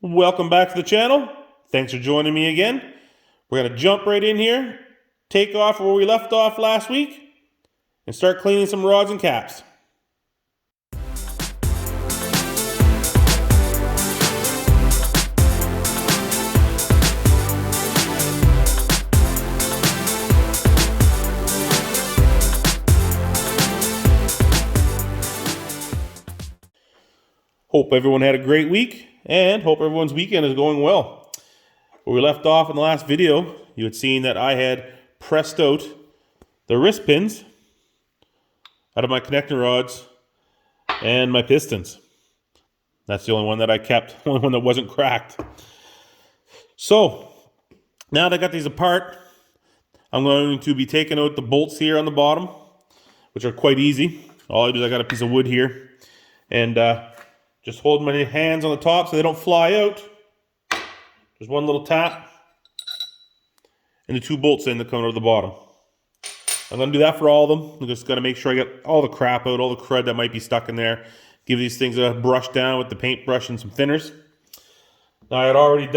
Welcome back to the channel. Thanks for joining me again. We're going to jump right in here, take off where we left off last week, and start cleaning some rods and caps. Hope everyone had a great week, and hope everyone's weekend is going well. Where we left off in the last video, you had seen that I had pressed out the wrist pins out of my connecting rods and my pistons. That's the only one that I kept, the only one that wasn't cracked. So, now that I got these apart, I'm going to be taking out the bolts here on the bottom, which are quite easy. All I do is I got a piece of wood here, and just hold my hands on the top so they don't fly out. Just one little tap, and the two bolts in that come out of the bottom. I'm going to do that for all of them. I'm just going to make sure I get all the crap out, all the crud that might be stuck in there. Give these things a brush down with the paintbrush and some thinners. Now I've already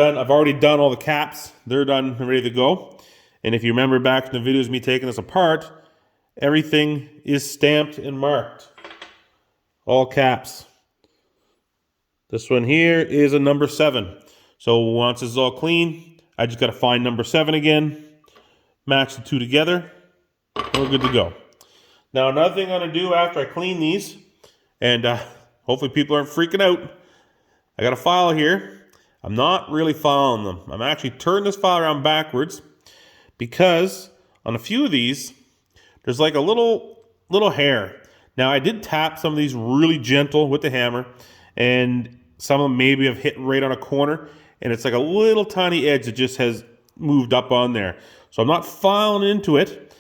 done all the caps. They're done and ready to go. And if you remember back in the videos of me taking this apart, everything is stamped and marked. All caps. This one here is a number 7. So once it's all clean, I just got to find number 7 again, match the two together, and we're good to go. Now another thing I'm going to do after I clean these, and hopefully people aren't freaking out, I got a file here. I'm not really filing them. I'm actually turning this file around backwards because on a few of these, there's like a little hair. Now I did tap some of these really gentle with the hammer, and some of them maybe have hit right on a corner, and it's like a little tiny edge that just has moved up on there. So I'm not filing into it.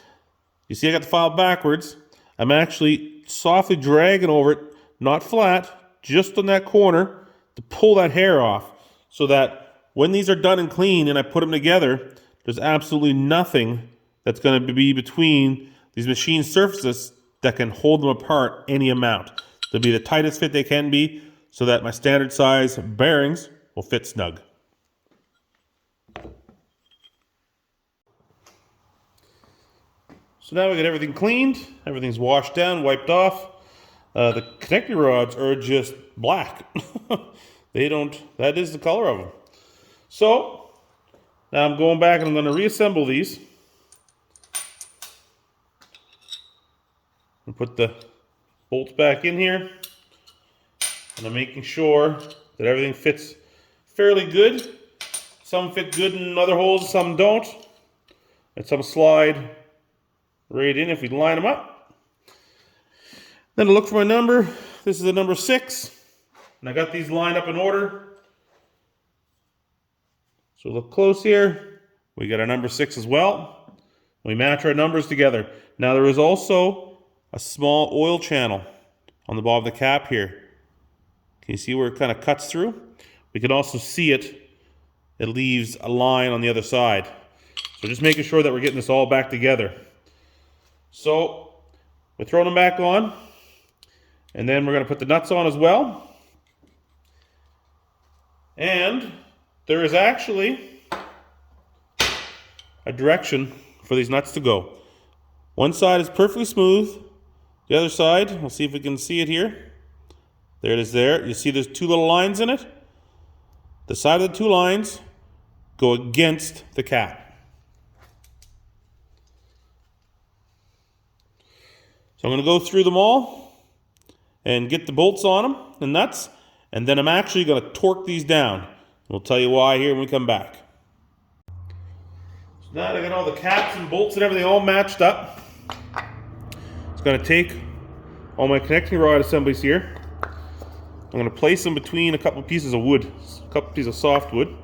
You see I got the file backwards. I'm actually softly dragging over it, not flat, just on that corner to pull that hair off so that when these are done and clean and I put them together, there's absolutely nothing that's going to be between these machine surfaces that can hold them apart any amount. They'll be the tightest fit they can be so that my standard size bearings will fit snug. So now we got everything cleaned, everything's washed down, wiped off. The connecting rods are just black. That is the color of them. So now I'm going back and I'm going to reassemble these. And put the bolts back in here. And I'm making sure that everything fits fairly good. Some fit good in other holes, some don't. And some slide right in if we line them up. Then to look for my number. This is a number 6. And I got these lined up in order. So look close here. We got our number 6 as well. We match our numbers together. Now there is also a small oil channel on the bottom of the cap here. Can you see where it kind of cuts through? We can also see it. It leaves a line on the other side. So just making sure that we're getting this all back together. So we're throwing them back on. And then we're going to put the nuts on as well. And there is actually a direction for these nuts to go. One side is perfectly smooth. The other side, we'll see if we can see it here. There it is there. You see there's 2 little lines in it? The side of the 2 lines go against the cap. So I'm going to go through them all and get the bolts on them, the nuts, and then I'm actually going to torque these down. We'll tell you why here when we come back. So now that I got all the caps and bolts and everything all matched up, it's going to take all my connecting rod assemblies here. I'm going to place them between a couple pieces of wood, a couple pieces of softwood.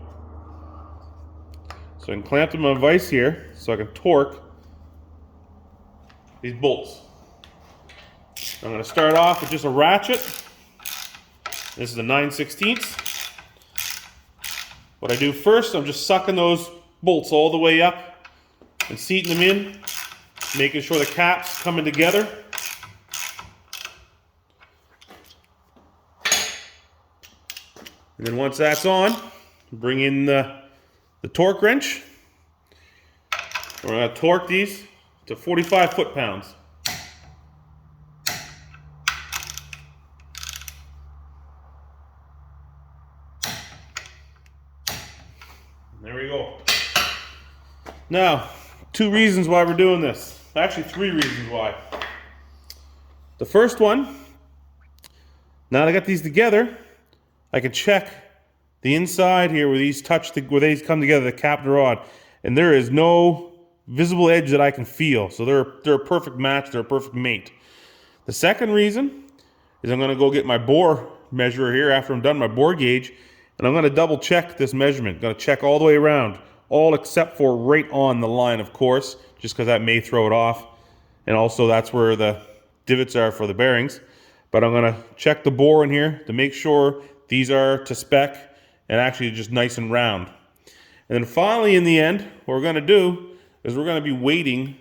So I can clamp them in a vise here so I can torque these bolts. I'm going to start off with just a ratchet. This is a 9/16. What I do first, I'm just sucking those bolts all the way up and seating them in, making sure the caps coming together. And then once that's on, bring in the torque wrench. We're going to torque these to 45 foot-pounds. There we go. Now, 2 reasons why we're doing this. Actually, 3 reasons why. The first one, now that I got these together, I can check the inside here where these where they come together, the cap and the rod, and there is no visible edge that I can feel. So they're a perfect match. They're a perfect mate. The second reason is I'm going to go get my bore measurer here after I'm done my bore gauge, and I'm going to double check this measurement. I'm going to check all the way around, all except for right on the line, of course, just because that may throw it off. And also that's where the divots are for the bearings. But I'm going to check the bore in here to make sure these are to spec and actually just nice and round. And then finally, in the end, what we're going to do is we're going to be weighting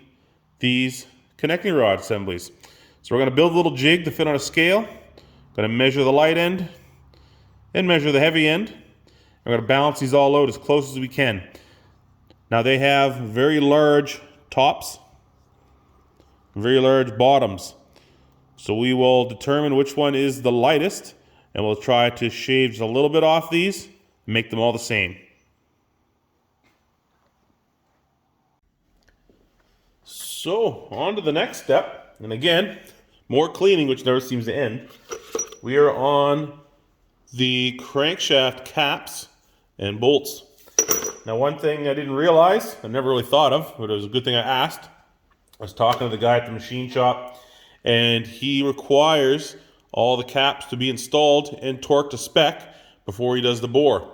these connecting rod assemblies. So we're going to build a little jig to fit on a scale. Going to measure the light end and measure the heavy end. We're going to balance these all out as close as we can. Now they have very large tops, very large bottoms. So we will determine which one is the lightest, and we'll try to shave just a little bit off these and make them all the same. So on to the next step, and again, more cleaning, which never seems to end. We are on the crankshaft caps and bolts. Now, one thing I didn't realize, I never really thought of, but it was a good thing I asked. I was talking to the guy at the machine shop, and he requires all the caps to be installed and torqued to spec before he does the bore.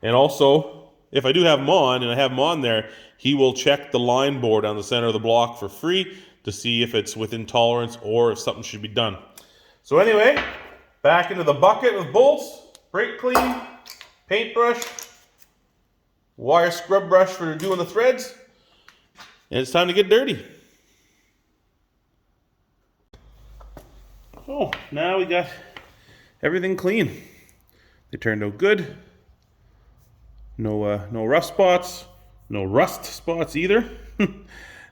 And also, if I do have them on, and I have them on there, he will check the line bore down the center of the block for free to see if it's within tolerance or if something should be done. So anyway, back into the bucket with bolts, brake clean, paintbrush, wire scrub brush for doing the threads, and it's time to get dirty. Oh, now we got everything clean. They turned out good. No rust spots, no rust spots either.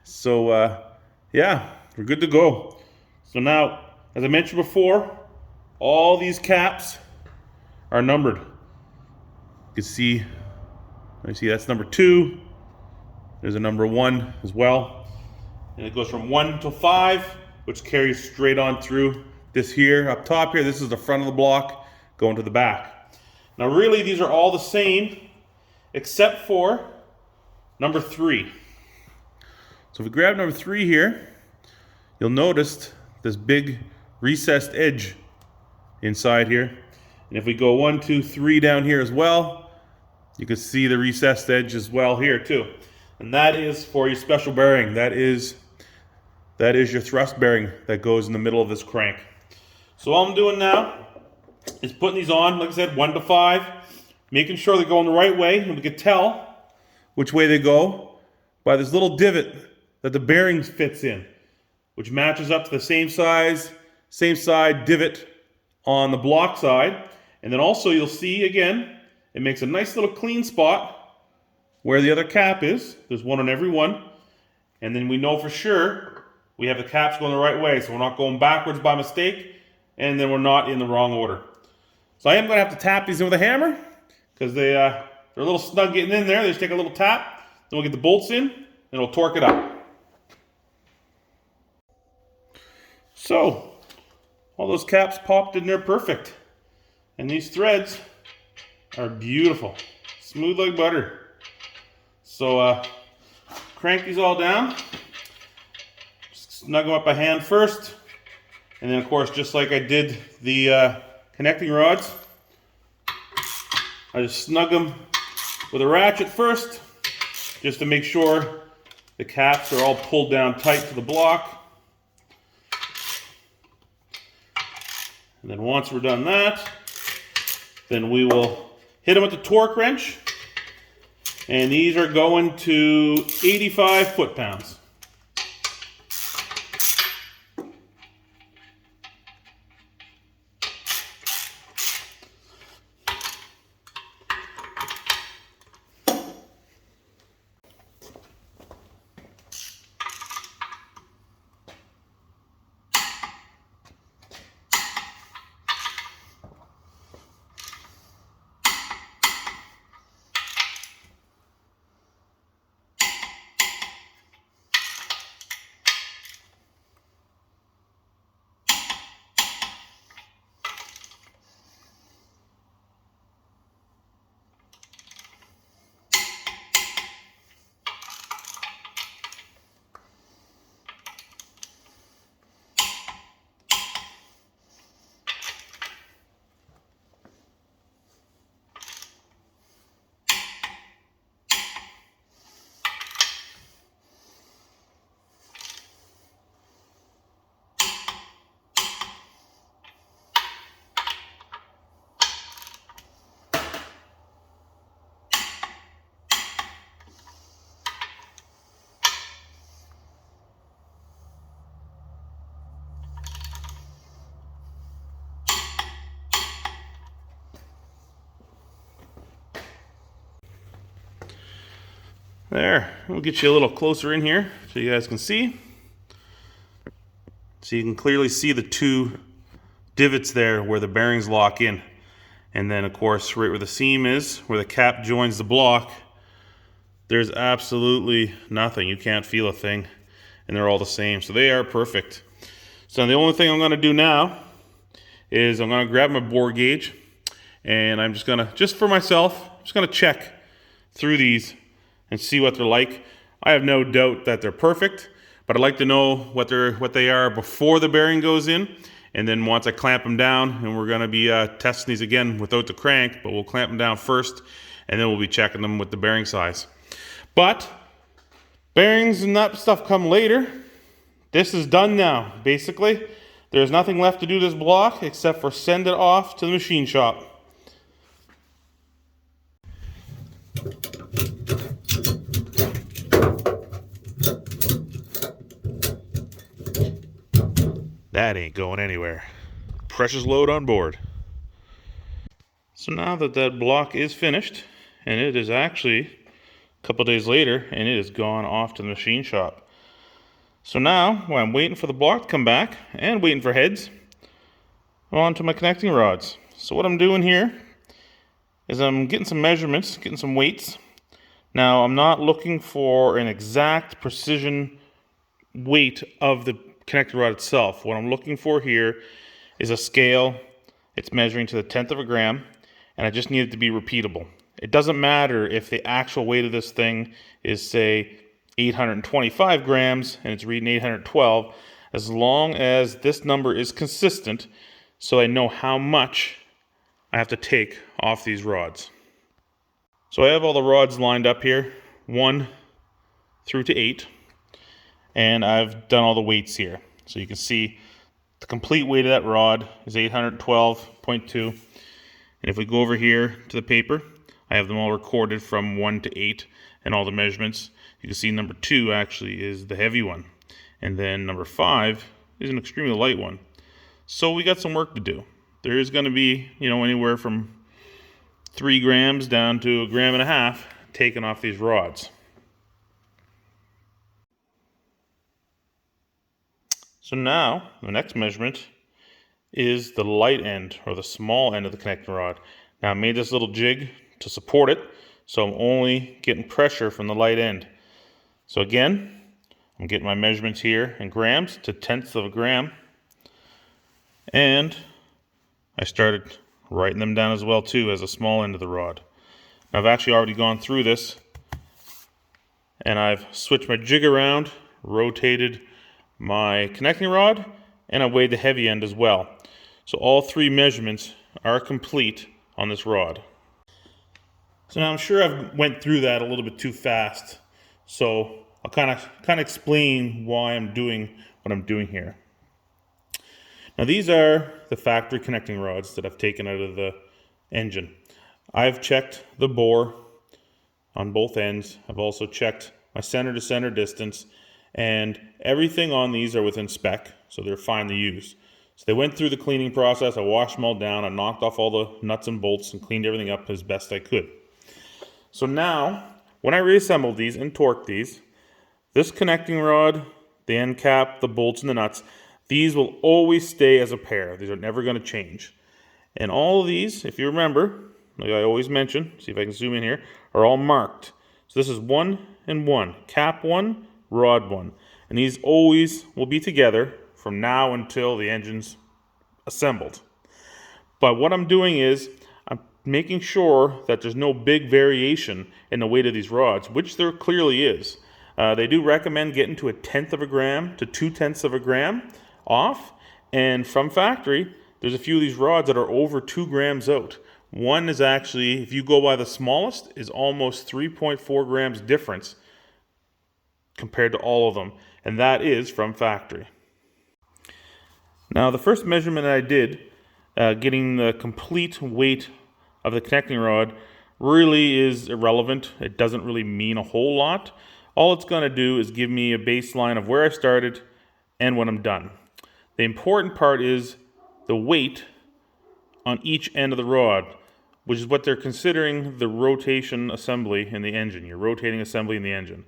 So yeah, we're good to go. So now, as I mentioned before, all these caps are numbered. You can see, that's number 2. There's a number 1 as well. And it goes from 1 to 5, which carries straight on through this here. Up top here, this is the front of the block going to the back. Now really, these are all the same, except for number 3. So if we grab number 3 here, you'll notice this big recessed edge inside here. And if we go 1, 2, 3 down here as well, you can see the recessed edge as well here too. And that is for your special bearing. That is your thrust bearing that goes in the middle of this crank. So all I'm doing now is putting these on, like I said, 1 to 5, making sure they're going the right way, and we can tell which way they go by this little divot that the bearing fits in, which matches up to the same side divot on the block side. And then also you'll see, again, it makes a nice little clean spot where the other cap is. There's one on every one. And then we know for sure we have the caps going the right way, so we're not going backwards by mistake, and then we're not in the wrong order. So I am going to have to tap these in with a hammer, because they're a little snug getting in there. They just take a little tap, then we'll get the bolts in, and we'll torque it up. So, all those caps popped in there perfect. And these threads are beautiful. Smooth like butter. So, crank these all down. Snug them up by hand first. And then, of course, just like I did the connecting rods, I just snug them with a ratchet first, just to make sure the caps are all pulled down tight to the block. And then once we're done that, then we will hit them with the torque wrench. And these are going to 85 foot-pounds. There, we'll get you a little closer in here so you guys can see. So you can clearly see the two divots there where the bearings lock in. And then of course right where the seam is, where the cap joins the block, there's absolutely nothing. You can't feel a thing, and they're all the same. So they are perfect. So the only thing I'm going to do now is I'm going to grab my bore gauge, and I'm just going to, just for myself, I'm just going to check through these and see what they're like. I have no doubt that they're perfect, but I'd like to know what they are before the bearing goes in. And then once I clamp them down, and we're going to be testing these again without the crank, but we'll clamp them down first, and then we'll be checking them with the bearing size. But bearings and that stuff come later. This is done now, basically. There's nothing left to do to this block except for send it off to the machine shop. That ain't going anywhere. Precious load on board. So now that that block is finished, and it is actually a couple days later, and it has gone off to the machine shop. So now, while I'm waiting for the block to come back and waiting for heads, I'm on to my connecting rods. So what I'm doing here is I'm getting some measurements, getting some weights. Now I'm not looking for an exact precision weight of the connecting rod itself. What I'm looking for here is a scale. It's measuring to the 1/10 of a gram, and I just need it to be repeatable. It doesn't matter if the actual weight of this thing is, say, 825 grams and it's reading 812, as long as this number is consistent, so I know how much I have to take off these rods. So I have all the rods lined up here, 1 through to 8, and I've done all the weights here. So you can see the complete weight of that rod is 812.2. And if we go over here to the paper, I have them all recorded from 1 to 8 and all the measurements. You can see number 2 actually is the heavy one. And then number 5 is an extremely light one. So we got some work to do. There is going to be, anywhere from 3 grams down to 1.5 grams taken off these rods. So now the next measurement is the light end, or the small end of the connecting rod. Now I made this little jig to support it, so I'm only getting pressure from the light end. So again, I'm getting my measurements here in grams to 1/10 of a gram, and I started writing them down as well too as a small end of the rod. Now I've actually already gone through this, and I've switched my jig around, rotated my connecting rod, and I weighed the heavy end as well. So all 3 measurements are complete on this rod. So now I'm sure I've went through that a little bit too fast, so I'll kind of explain why I'm doing what I'm doing here. Now these are the factory connecting rods that I've taken out of the engine. I've checked the bore on both ends. I've also checked my center to center distance, and everything on these are within spec, so they're fine to use. So they went through the cleaning process. I washed them all down. I knocked off all the nuts and bolts and cleaned everything up as best I could. So now, when I reassembled these and torqued these, this connecting rod, the end cap, the bolts and the nuts, these will always stay as a pair. These are never going to change. And all of these, if you remember, like I always mention, see if I can zoom in here, are all marked. So this is 1 and 1, cap 1, rod 1. And these always will be together from now until the engine's assembled. But what I'm doing is I'm making sure that there's no big variation in the weight of these rods, which there clearly is. They do recommend getting to 1/10 of a gram to 2/10 of a gram off. And from factory, there's a few of these rods that are over 2 grams out. One is actually, if you go by the smallest, is almost 3.4 grams difference compared to all of them. And that is from factory. Now the first measurement I did, getting the complete weight of the connecting rod, really is irrelevant. It doesn't really mean a whole lot. All it's going to do is give me a baseline of where I started and when I'm done. The important part is the weight on each end of the rod. which is what they're considering the rotation assembly in the engine, your rotating assembly in the engine.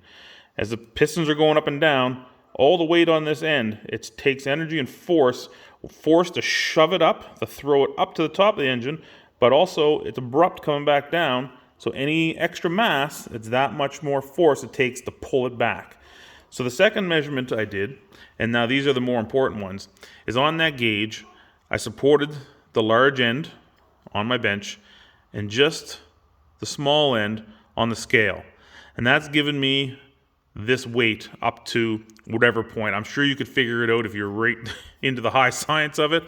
As the pistons are going up and down, all the weight on this end, it takes energy and force to shove it up, to throw it up to the top of the engine, but also it's abrupt coming back down, so any extra mass, it's that much more force it takes to pull it back. So the second measurement I did, and now these are the more important ones, is on that gauge, I supported the large end on my bench and just the small end on the scale. And that's given me this weight up to whatever point. I'm sure you could figure it out if you're right into the high science of it,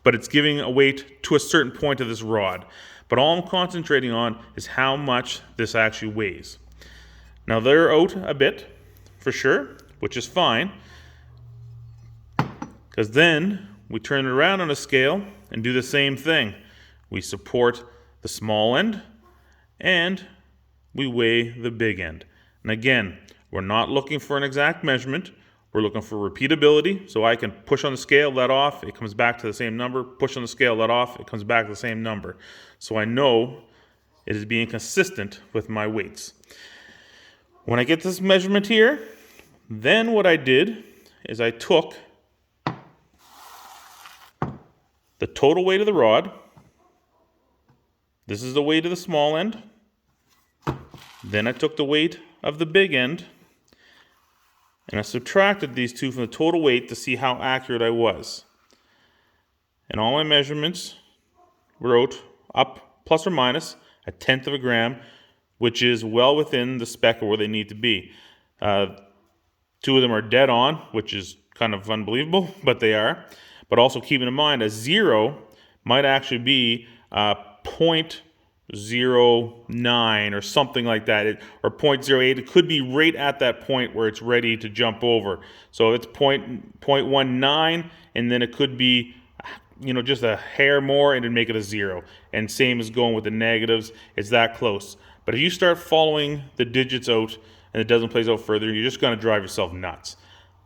but it's giving a weight to a certain point of this rod. But all I'm concentrating on is how much this actually weighs. Now they're out a bit, for sure, which is fine, because then we turn it around on a scale and do the same thing. We support the small end and we weigh the big end. And again, we're not looking for an exact measurement. We're looking for repeatability, so I can push on the scale, let off, it comes back to the same number. Push on the scale, let off, it comes back to the same number. So I know it is being consistent with my weights. When I get this measurement here, then what I did is I took the total weight of the rod. This is the weight of the small end. Then I took the weight of the big end, and I subtracted these two from the total weight to see how accurate I was. And all my measurements were out up plus or minus a tenth of a gram, which is well within the spec of where they need to be. Two of them are dead on, which is kind of unbelievable, but they are. But also keeping in mind, a 0 might actually be 0.09 or something like that, or 0.08. It could be right at that point where it's ready to jump over. So it's 0.19, and then it could be, just a hair more, and it'd make it a 0. And same as going with the negatives, it's that close. But if you start following the digits out and it doesn't place out further, you're just going to drive yourself nuts.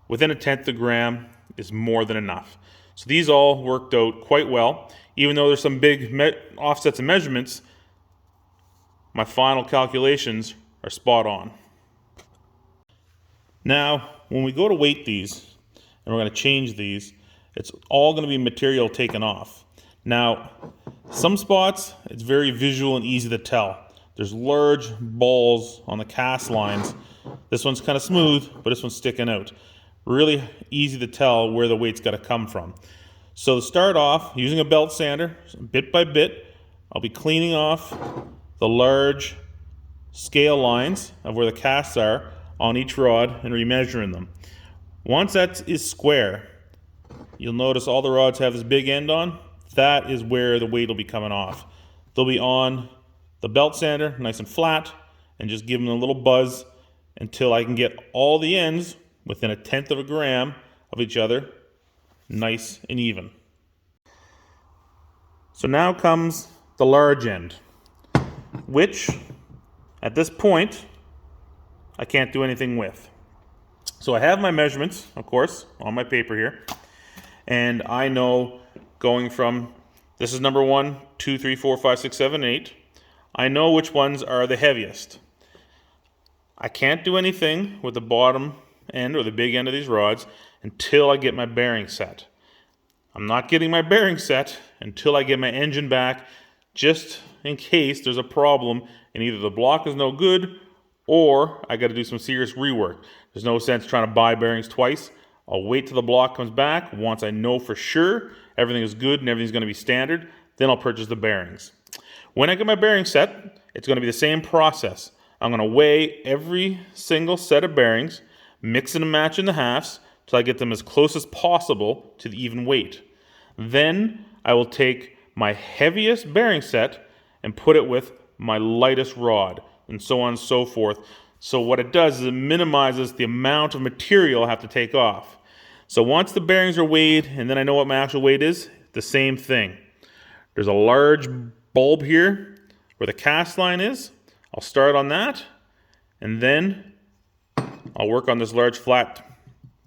Within a tenth of a gram is more than enough. So these all worked out quite well. Even though there's some big offsets and measurements, my final calculations are spot on. Now, when we go to weight these, and we're going to change these, it's all going to be material taken off. Now, some spots, it's very visual and easy to tell. There's large balls on the cast lines. This one's kind of smooth, but this one's sticking out. Really easy to tell where the weight's got to come from. So to start off, using a belt sander, bit by bit, I'll be cleaning off the large scale lines of where the casts are on each rod and remeasuring them. Once that is square, you'll notice all the rods have this big end on. That is where the weight will be coming off. They'll be on the belt sander, nice and flat, and just give them a little buzz until I can get all the ends within a tenth of a gram of each other, nice and even. So now comes the large end, which at this point I can't do anything with. So I have my measurements, of course, on my paper here, and I know going from, this is number 1, 2, 3, 4, 5, 6, 7, 8, I know which ones are the heaviest. I can't do anything with the bottom end or the big end of these rods until I get my bearing set. I'm not getting my bearing set until I get my engine back, just in case there's a problem and either the block is no good or I got to do some serious rework. There's no sense trying to buy bearings twice. I'll wait till the block comes back. Once I know for sure everything is good and everything's going to be standard, then I'll purchase the bearings. When I get my bearing set, it's going to be the same process. I'm going to weigh every single set of bearings, mix and match in the halves till I get them as close as possible to the even weight. Then I will take my heaviest bearing set and put it with my lightest rod, and so on and so forth. So what it does is it minimizes the amount of material I have to take off. So once the bearings are weighed and then I know what my actual weight is, the same thing. There's a large bulb here where the cast line is. I'll start on that, and then I'll work on this large flat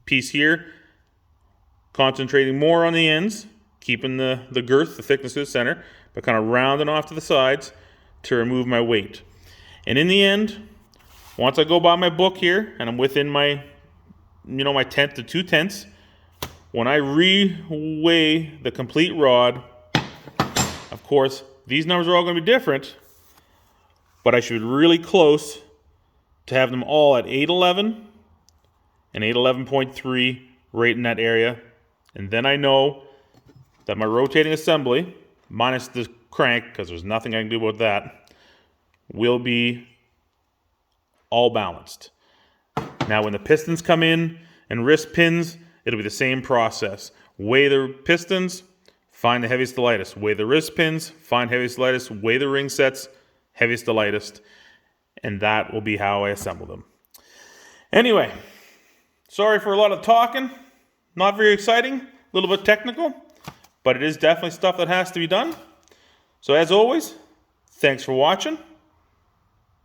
piece here, concentrating more on the ends, keeping the girth, the thickness of the center, but kind of rounding off to the sides, to remove my weight. And in the end, once I go by my book here and I'm within my, my 1/10 to 2/10, when I re-weigh the complete rod, of course, these numbers are all going to be different, but I should be really close to have them all at 811 and 811.3 right in that area. And then I know that my rotating assembly, minus the crank, because there's nothing I can do about that, will be all balanced. Now when the pistons come in and wrist pins, it'll be the same process. Weigh the pistons, find the heaviest to lightest. Weigh the wrist pins, find heaviest to lightest. Weigh the ring sets, heaviest to lightest. And that will be how I assemble them. Anyway, sorry for a lot of talking. Not very exciting, a little bit technical, but it is definitely stuff that has to be done. So as always, thanks for watching.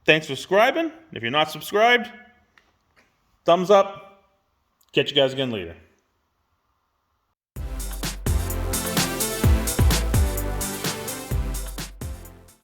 Thanks for subscribing. If you're not subscribed, thumbs up. Catch you guys again later.